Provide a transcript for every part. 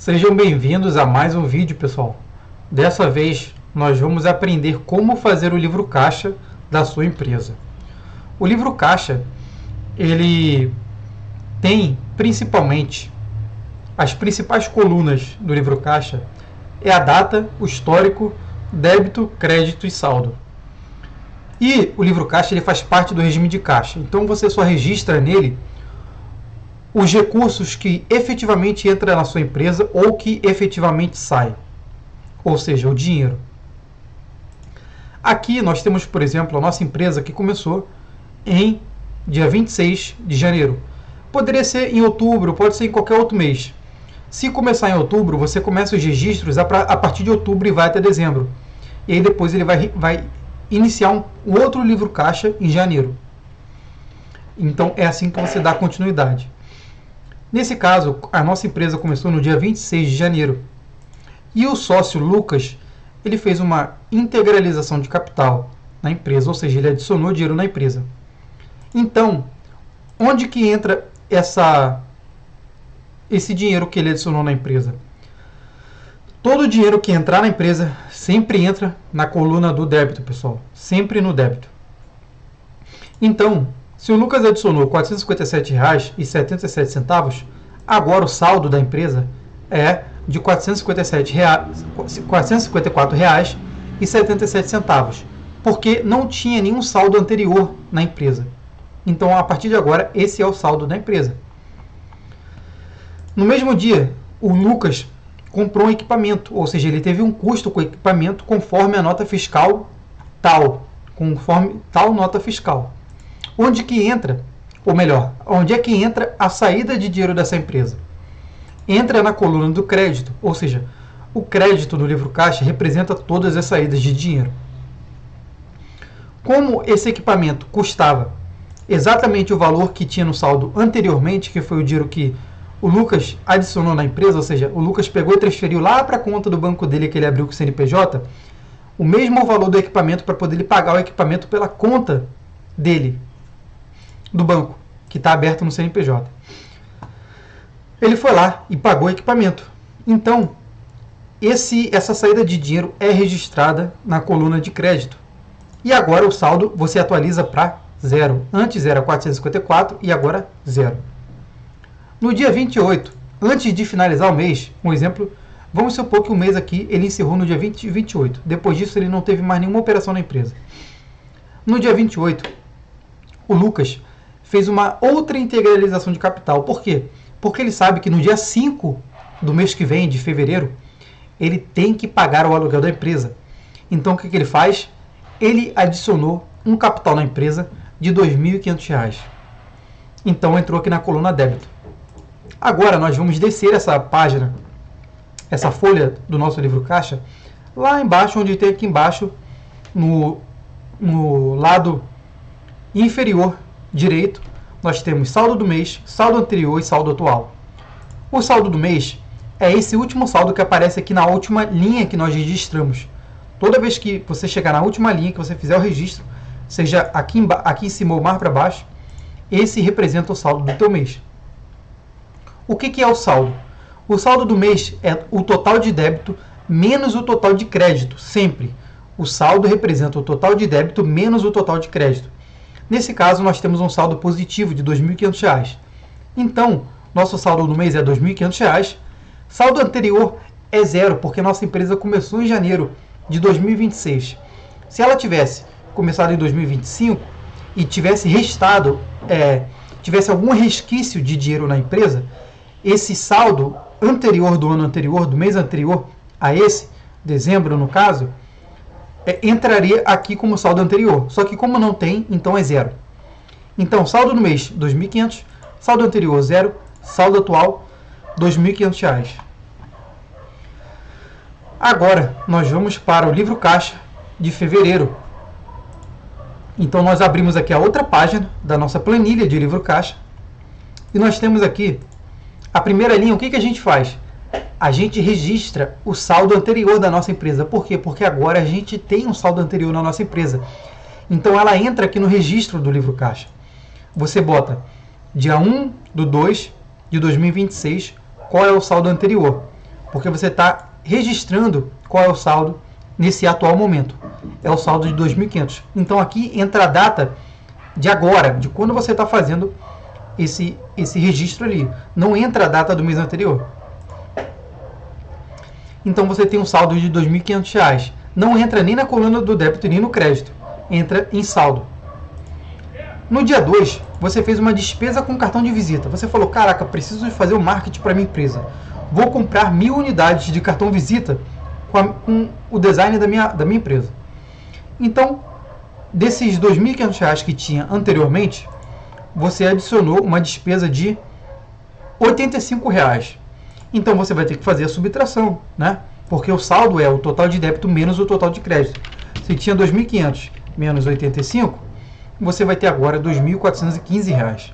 Sejam bem-vindos a mais um vídeo, pessoal. Dessa vez, nós vamos aprender como fazer o livro caixa da sua empresa. O livro caixa, ele tem principalmente as principais colunas do livro caixa é a data, o histórico, débito, crédito e saldo. E o livro caixa ele faz parte do regime de caixa. Então você só registra nele os recursos que efetivamente entram na sua empresa ou que efetivamente saem, ou seja, o dinheiro. Aqui nós temos, por exemplo, a nossa empresa que começou em dia 26 de janeiro. Poderia ser em outubro, pode ser em qualquer outro mês. Se começar em outubro, você começa os registros a partir de outubro e vai até dezembro. E aí depois ele vai iniciar um outro livro caixa em janeiro. Então é assim que você dá continuidade. Nesse caso, a nossa empresa começou no dia 26 de janeiro. E o sócio Lucas, ele fez uma integralização de capital na empresa, ou seja, ele adicionou dinheiro na empresa. Então, onde que entra esse dinheiro que ele adicionou na empresa? Todo o dinheiro que entrar na empresa sempre entra na coluna do débito, pessoal. Sempre no débito. Então, se o Lucas adicionou R$ 457,77, agora o saldo da empresa é de R$ 454,77, porque não tinha nenhum saldo anterior na empresa. Então, a partir de agora, esse é o saldo da empresa. No mesmo dia, o Lucas comprou um equipamento, ou seja, ele teve um custo com o equipamento conforme a nota fiscal conforme tal nota fiscal. Onde que entra, ou melhor, onde é que entra a saída de dinheiro dessa empresa? Entra na coluna do crédito, ou seja, o crédito do livro caixa representa todas as saídas de dinheiro. Como esse equipamento custava exatamente o valor que tinha no saldo anteriormente, que foi o dinheiro que o Lucas adicionou na empresa, ou seja, o Lucas pegou e transferiu lá para a conta do banco dele que ele abriu com o CNPJ, o mesmo valor do equipamento para poder ele pagar o equipamento pela conta dele, do banco, que está aberto no CNPJ. Ele foi lá e pagou o equipamento. Então, essa saída de dinheiro é registrada na coluna de crédito. E agora o saldo você atualiza para zero. Antes era 454 e agora zero. No dia 28, antes de finalizar o mês, um exemplo, vamos supor que o mês aqui ele encerrou no dia 28. Depois disso ele não teve mais nenhuma operação na empresa. No dia 28, o Lucas fez uma outra integralização de capital. Por quê? Porque ele sabe que no dia 5 do mês que vem, de fevereiro, ele tem que pagar o aluguel da empresa. Então o que ele faz? Ele adicionou um capital na empresa de R$ 2.500. Então entrou aqui na coluna débito. Agora nós vamos descer essa página, essa folha do nosso livro caixa, lá embaixo, onde tem aqui embaixo, no lado inferior direito, nós temos saldo do mês, saldo anterior e saldo atual. O saldo do mês é esse último saldo que aparece aqui na última linha que nós registramos. Toda vez que você chegar na última linha, que você fizer o registro, seja aqui em cima ou mais para baixo, esse representa o saldo do teu mês. O que é o saldo? O saldo do mês é o total de débito menos o total de crédito, sempre. O saldo representa o total de débito menos o total de crédito. Nesse caso, nós temos um saldo positivo de R$ 2.500. Então, nosso saldo do mês é R$ 2.500. Saldo anterior é zero, porque nossa empresa começou em janeiro de 2026. Se ela tivesse começado em 2025 e tivesse tivesse algum resquício de dinheiro na empresa, esse saldo anterior do ano anterior, do mês anterior a esse, dezembro no caso, entraria aqui como saldo anterior. Só que como não tem, então é zero. Então, saldo do mês, R$ 2.500. Saldo anterior, zero. Saldo atual, R$ 2.500. Agora, nós vamos para o livro caixa de fevereiro. Então, nós abrimos aqui a outra página da nossa planilha de livro caixa. E nós temos aqui a primeira linha. O que a gente faz? A gente registra o saldo anterior da nossa empresa. Por quê? Porque agora a gente tem um saldo anterior na nossa empresa. Então ela entra aqui no registro do livro caixa. Você bota dia 1/2 de 2026, qual é o saldo anterior. porque você está registrando qual é o saldo nesse atual momento. É o saldo de 2.500. Então aqui entra a data de agora, de quando você está fazendo esse registro ali. Não entra a data do mês anterior. Então você tem um saldo de R$ 2.500. Não entra nem na coluna do débito nem no crédito. Entra em saldo. No dia 2, você fez uma despesa com cartão de visita. Você falou, caraca, preciso fazer o marketing para minha empresa. Vou comprar 1.000 unidades de cartão visita com o design da minha empresa. Então, desses R$ 2.500 que tinha anteriormente, você adicionou uma despesa de R$ 85. Então, você vai ter que fazer a subtração, né? Porque o saldo é o total de débito menos o total de crédito. Se tinha 2.500 menos 85, você vai ter agora R$ 2.415,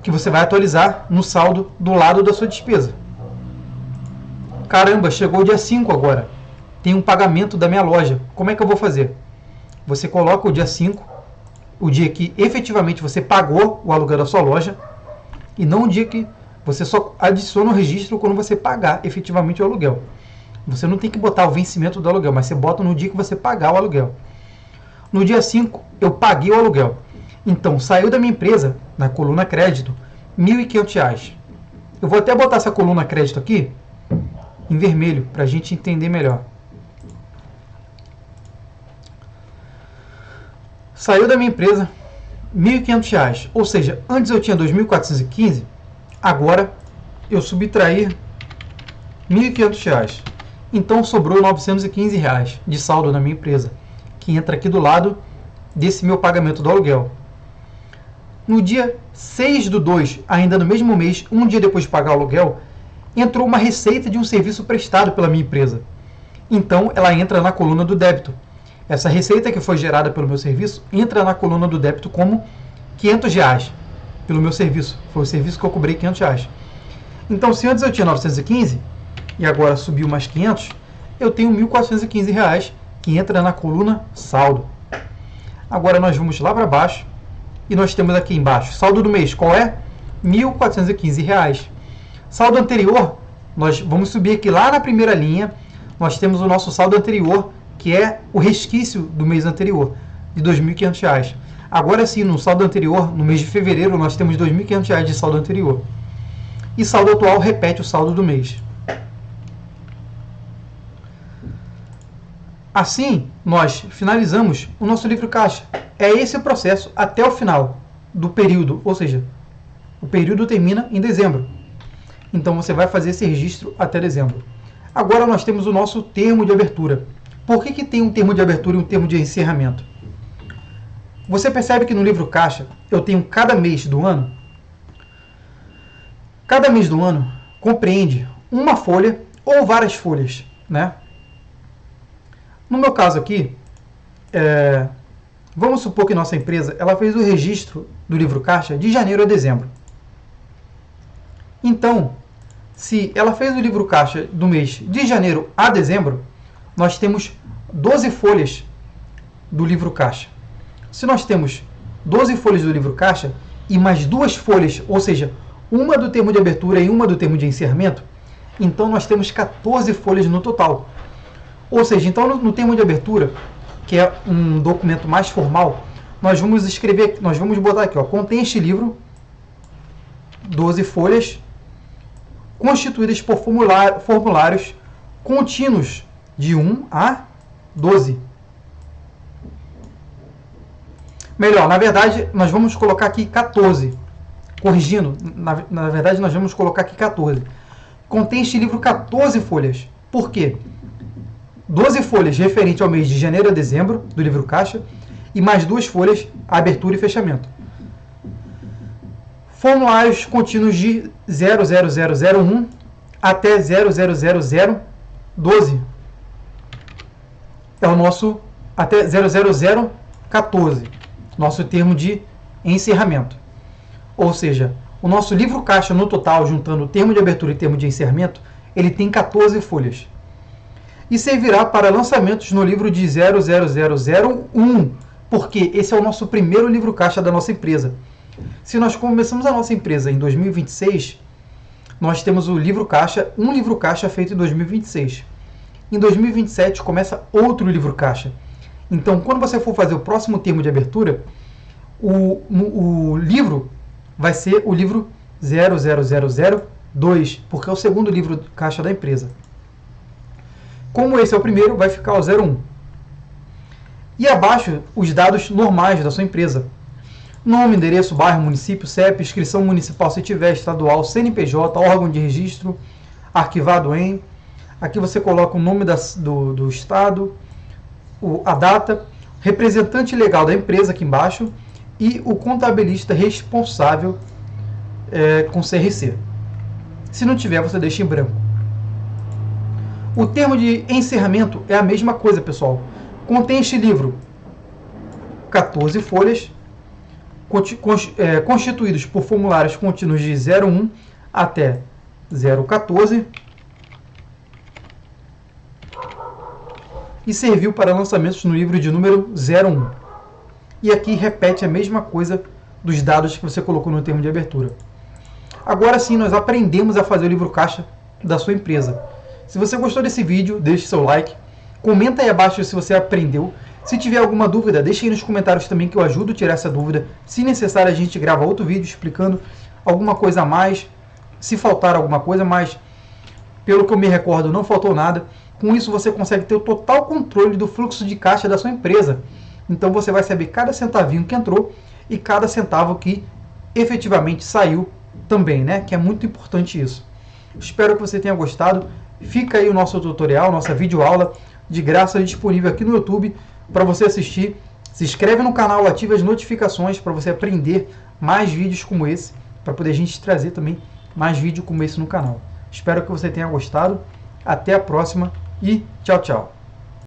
que você vai atualizar no saldo do lado da sua despesa. Caramba, chegou o dia 5 agora. Tem um pagamento da minha loja. Como é que eu vou fazer? Você coloca o dia 5, o dia que efetivamente você pagou o aluguel da sua loja, e não o dia que você só adiciona o registro quando você pagar efetivamente o aluguel. Você não tem que botar o vencimento do aluguel, mas você bota no dia que você pagar o aluguel. No dia 5, eu paguei o aluguel. Então, saiu da minha empresa, na coluna crédito, R$ 1.500. Eu vou até botar essa coluna crédito aqui em vermelho, para a gente entender melhor. Saiu da minha empresa R$ 1.500. Ou seja, antes eu tinha 2.415, agora eu subtraí R$ 1.500. Então sobrou R$ 915 de saldo na minha empresa, que entra aqui do lado desse meu pagamento do aluguel. No dia 6/2, ainda no mesmo mês, um dia depois de pagar o aluguel, entrou uma receita de um serviço prestado pela minha empresa. Então ela entra na coluna do débito. Essa receita que foi gerada pelo meu serviço entra na coluna do débito como R$ 500 pelo meu serviço. Foi o serviço que eu cobrei R$ 500. Então, se antes eu tinha 915 e agora subiu mais 500, eu tenho R$ 1.415 que entra na coluna saldo. Agora nós vamos lá para baixo e nós temos aqui embaixo saldo do mês. Qual é? R$ 1.415. Saldo anterior, nós vamos subir aqui lá na primeira linha, nós temos o nosso saldo anterior, que é o resquício do mês anterior, de R$ 2.500. Agora sim, no saldo anterior, no mês de fevereiro, nós temos R$ 2.500 de saldo anterior. E saldo atual repete o saldo do mês. Assim, nós finalizamos o nosso livro caixa. É esse o processo até o final do período, ou seja, o período termina em dezembro. Então você vai fazer esse registro até dezembro. Agora nós temos o nosso termo de abertura. Por que tem um termo de abertura e um termo de encerramento? Você percebe que no livro caixa eu tenho cada mês do ano? Cada mês do ano compreende uma folha ou várias folhas, né? No meu caso aqui, vamos supor que nossa empresa ela fez o registro do livro caixa de janeiro a dezembro. Então, se ela fez o livro caixa do mês de janeiro a dezembro, nós temos 12 folhas do livro caixa. Se nós temos 12 folhas do livro caixa e mais 2 folhas, ou seja, uma do termo de abertura e uma do termo de encerramento, então nós temos 14 folhas no total. Ou seja, então no termo de abertura, que é um documento mais formal, nós vamos escrever, nós vamos botar aqui, ó, contém este livro 12 folhas constituídas por formulários contínuos de 1 a 12. Melhor, na verdade, nós vamos colocar aqui 14. Corrigindo, na verdade, nós vamos colocar aqui 14. Contém este livro 14 folhas. Por quê? 12 folhas referente ao mês de janeiro a dezembro, do livro caixa, e mais 2 folhas, abertura e fechamento. Formulários contínuos de 00001 até 00012. É o nosso, até 00014, nosso termo de encerramento. Ou seja, o nosso livro caixa no total, juntando o termo de abertura e termo de encerramento, ele tem 14 folhas. E servirá para lançamentos no livro de 00001, porque esse é o nosso primeiro livro caixa da nossa empresa. Se nós começamos a nossa empresa em 2026, nós temos o livro caixa, um livro caixa feito em 2026. Em 2027 começa outro livro caixa. Então, quando você for fazer o próximo termo de abertura, o livro vai ser o livro 00002, porque é o segundo livro caixa da empresa. Como esse é o primeiro, vai ficar o 01. E abaixo, os dados normais da sua empresa. Nome, endereço, bairro, município, CEP, inscrição municipal se tiver, estadual, CNPJ, órgão de registro, arquivado em. Aqui você coloca o nome do estado, a data, representante legal da empresa aqui embaixo e o contabilista responsável com CRC. Se não tiver, você deixa em branco. O termo de encerramento é a mesma coisa, pessoal. Contém este livro 14 folhas, constituídos por formulários contínuos de 01 até 014, e serviu para lançamentos no livro de número 01. E aqui repete a mesma coisa dos dados que você colocou no termo de abertura. Agora sim, nós aprendemos a fazer o livro caixa da sua empresa. Se você gostou desse vídeo, deixe seu like, comenta aí abaixo se você aprendeu. Se tiver alguma dúvida, deixe aí nos comentários também que eu ajudo a tirar essa dúvida. Se necessário, a gente grava outro vídeo explicando alguma coisa a mais, se faltar alguma coisa, mas pelo que eu me recordo, não faltou nada. Com isso, você consegue ter o total controle do fluxo de caixa da sua empresa. Então, você vai saber cada centavinho que entrou e cada centavo que efetivamente saiu também, né? Que é muito importante isso. Espero que você tenha gostado. Fica aí o nosso tutorial, nossa videoaula de graça disponível aqui no YouTube para você assistir. Se inscreve no canal, ative as notificações para você aprender mais vídeos como esse, para poder a gente trazer também mais vídeo como esse no canal. Espero que você tenha gostado. Até a próxima e tchau, tchau.